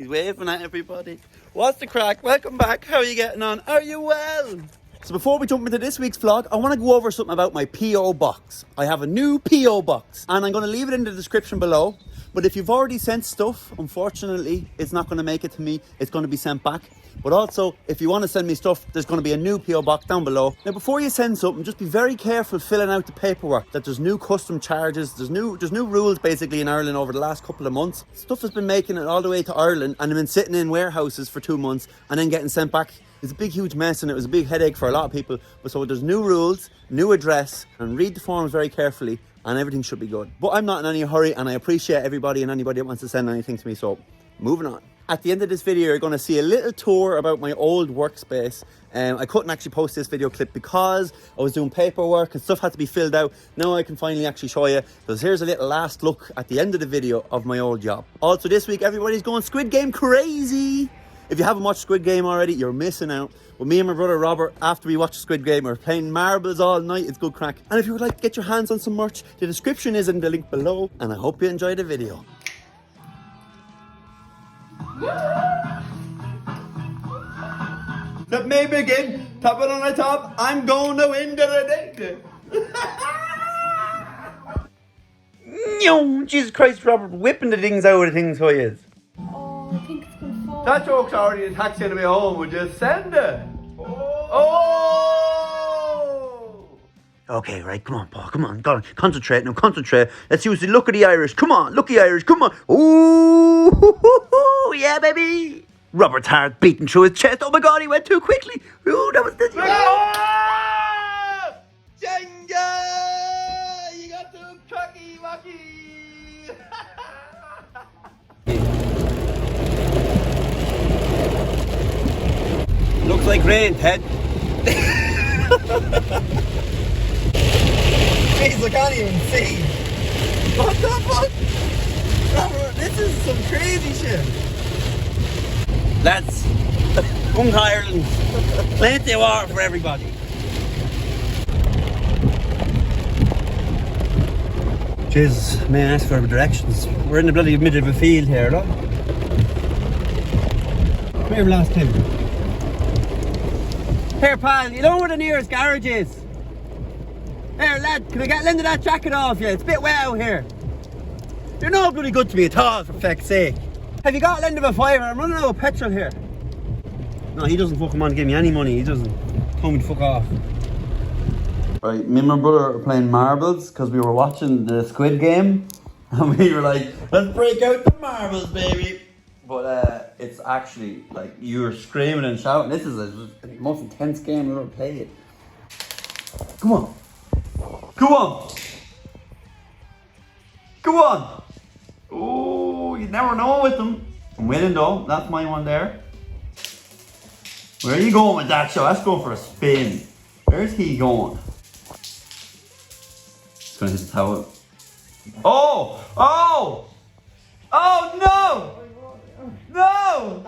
He's waving at everybody. What's the crack? Welcome back. How are you getting on? Are you well? So before we jump into this week's vlog, I want to go over something about my P.O. box. I have a new P.O. box and I'm going to leave it in the description below. But if you've already sent stuff, unfortunately, it's not going to make it to me. It's going to be sent back. But also, if you want to send me stuff, there's going to be a new P.O. box down below. Now, before you send something, just be very careful filling out the paperwork, that there's new custom charges. There's new rules, basically, in Ireland over the last couple of months. Stuff has been making it all the way to Ireland and been sitting in warehouses for 2 months and then getting sent back. It's a big, huge mess, and it was a big headache for a lot of people. But so there's new rules, new address, and read the forms very carefully, and everything should be good. But I'm not in any hurry, and I appreciate everybody and anybody that wants to send anything to me, so moving on. At the end of this video, you're going to see a little tour about my old workspace. I couldn't actually post this video clip because I was doing paperwork and stuff had to be filled out. Now I can finally actually show you. So here's a little last look at the end of the video of my old job. Also this week, everybody's going Squid Game crazy. If you haven't watched Squid Game already, you're missing out. With me and my brother Robert, after we watch Squid Game, we're playing marbles all night. It's good crack. And if you would like to get your hands on some merch, the description is in the link below. And I hope you enjoy the video. Let me begin. Top it on the top. I'm going to win the day. Jesus Christ, Robert, whipping the things out of the things for you. Oh, I think it's going to fall. That joke's already in taxi on the way home. We'll just send it. Oh! Okay, right, come on, Paul, come on, go on. Concentrate now, concentrate. Let's use the look of the Irish. Come on, look of the Irish, come on. Ooh, yeah, baby. Robert's heart beating through his chest. Oh my God, he went too quickly. Ooh, that was the... Jenga! You got too cocky-wacky. Looks like rain, Ted. Jeez, I can't even see. What the fuck? Robert, this is some crazy shit. Lads, come to Ireland. Plenty of water for everybody. Jesus, may I ask for directions? We're in the bloody middle of a field here, look. Come here, last time. Here, pal, you know where the nearest garage is? Here, lad, can I get lend of that jacket off you? It's a bit wet out here. You're no bloody good to me at all, for feck's sake. Have you got lend of a fiver? I'm running out of petrol here. No, he doesn't fucking want to give me any money. He doesn't. Tell me to fuck off. Right, me and my brother were playing marbles because we were watching the Squid Game. And we were like, let's break out the marbles, baby. But it's actually like you're screaming and shouting. This is the most intense game I've ever played. Come on. Go on. Go on. Oh, you never know with them. I'm winning though. That's my one there. Where are you going with that show? Let's go for a spin. Where's he going? He's gonna hit the towel. Oh! Oh! Oh no! No!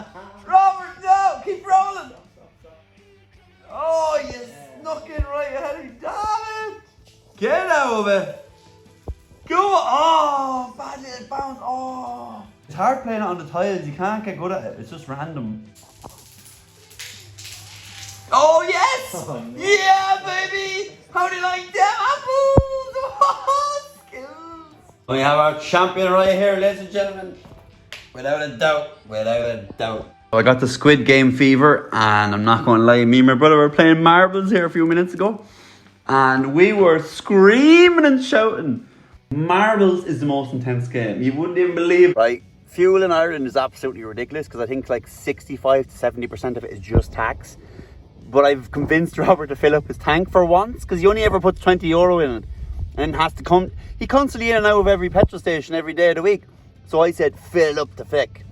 Robert, no! Keep rolling! Oh, you snuck in right ahead of me. Damn it! Get out of it! Go on! Oh, bad little bounce. Oh! It's hard playing it on the tiles. You can't get good at it. It's just random. Oh, yes! Oh, no. Yeah, baby! How do you like them apples? Oh, skills! We have our champion right here, ladies and gentlemen. Without a doubt. Without a doubt. So I got the Squid Game fever, and I'm not going to lie, me and my brother were playing marbles here a few minutes ago, and we were screaming and shouting. Marbles is the most intense game. You wouldn't even believe. Right, fuel in Ireland is absolutely ridiculous because I think like 65 to 70% of it is just tax. But I've convinced Robert to fill up his tank for once because he only ever puts 20 euro in it, and has to come. He constantly in and out of every petrol station every day of the week. So I said, fill up the fick.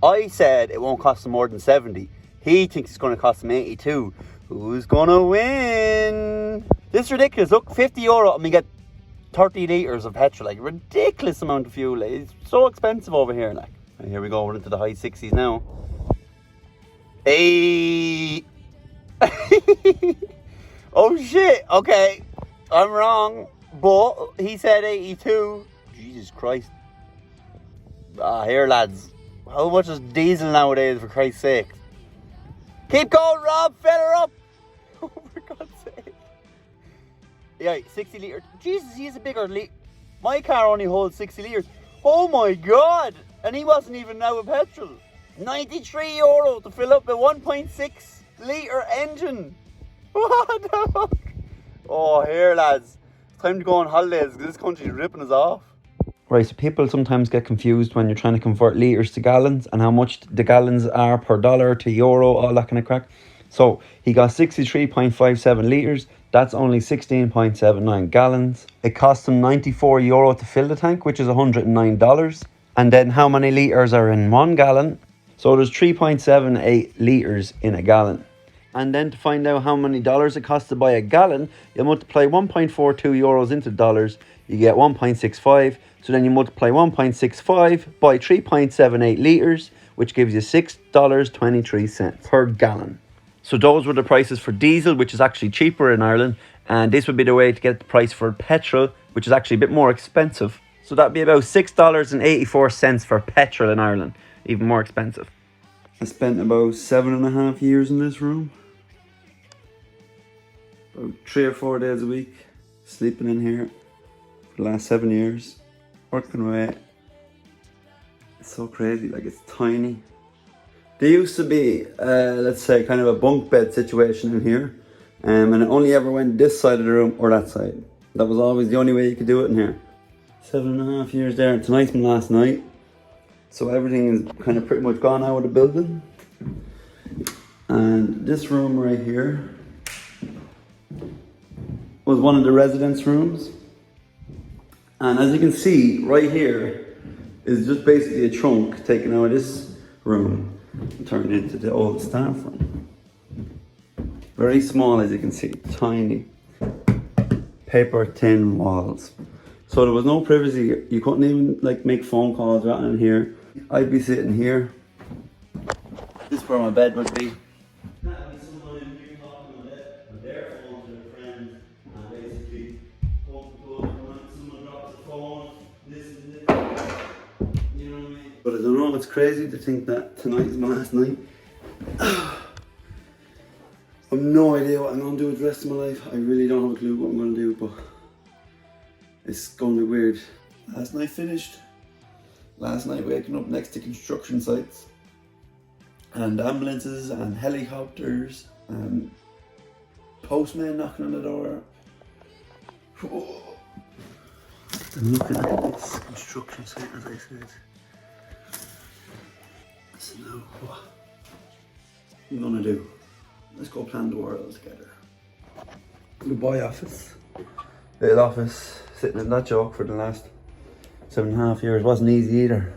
I said it won't cost him more than 70. He thinks it's going to cost him 82. Who's going to win? This is ridiculous. Look, 50 euro and we get 30 litres of petrol. Like, ridiculous amount of fuel. Like, it's so expensive over here. Like, and here we go. We're into the high 60s now. Hey. Oh shit. Okay. I'm wrong. But he said 82. Jesus Christ. Here, lads. How much is diesel nowadays, for Christ's sake? Keep going, Rob, fill her up! Oh, for God's sake. Yeah, 60 litre. Jesus, he's a bigger litre. My car only holds 60 litres. Oh my God! And he wasn't even out of petrol. €93 to fill up a 1.6 litre engine. What the fuck? Oh, here, lads. It's time to go on holidays because this country's ripping us off. Right, so people sometimes get confused when you're trying to convert litres to gallons and how much the gallons are per dollar to euro, all that kind of crack. So he got 63.57 litres. That's only 16.79 gallons. It cost him €94 to fill the tank, which is $109. And then how many litres are in 1 gallon? So there's 3.78 litres in a gallon. And then to find out how many dollars it costs to buy a gallon, you multiply 1.42 euros into dollars, you get 1.65. So then you multiply 1.65 by 3.78 litres, which gives you $6.23 per gallon. So those were the prices for diesel, which is actually cheaper in Ireland. And this would be the way to get the price for petrol, which is actually a bit more expensive. So that'd be about $6.84 for petrol in Ireland, even more expensive. I spent about 7.5 years in this room. About 3 or 4 days a week, sleeping in here for the last 7 years, working away. It's so crazy, like it's tiny. There used to be, let's say, kind of a bunk bed situation in here, and it only ever went this side of the room or that side. That was always the only way you could do it in here. 7.5 years there, and tonight's my last night. So everything is kind of pretty much gone out of the building. And this room right here was one of the residence rooms. And as you can see, right here is just basically a trunk taken out of this room and turned into the old staff room. Very small, as you can see, tiny. Paper thin walls. So there was no privacy. You couldn't even like make phone calls right in here. I'd be sitting here. This is where my bed would be. Someone in here talking on their phone to their friends, and basically someone drops a phone, this and this. You know what I mean? But I don't know, it's crazy to think that tonight is my last night. I have no idea what I'm going to do with the rest of my life. I really don't have a clue what I'm going to do, but it's going to be weird. Last night finished. Last night waking up next to construction sites and ambulances and helicopters and postmen knocking on the door. Oh. I'm looking at this construction site, as I said. So now what I'm gonna do? Let's go plan the world together. Goodbye office. Little office, sitting in that joke for the last 7.5 years. Wasn't easy either.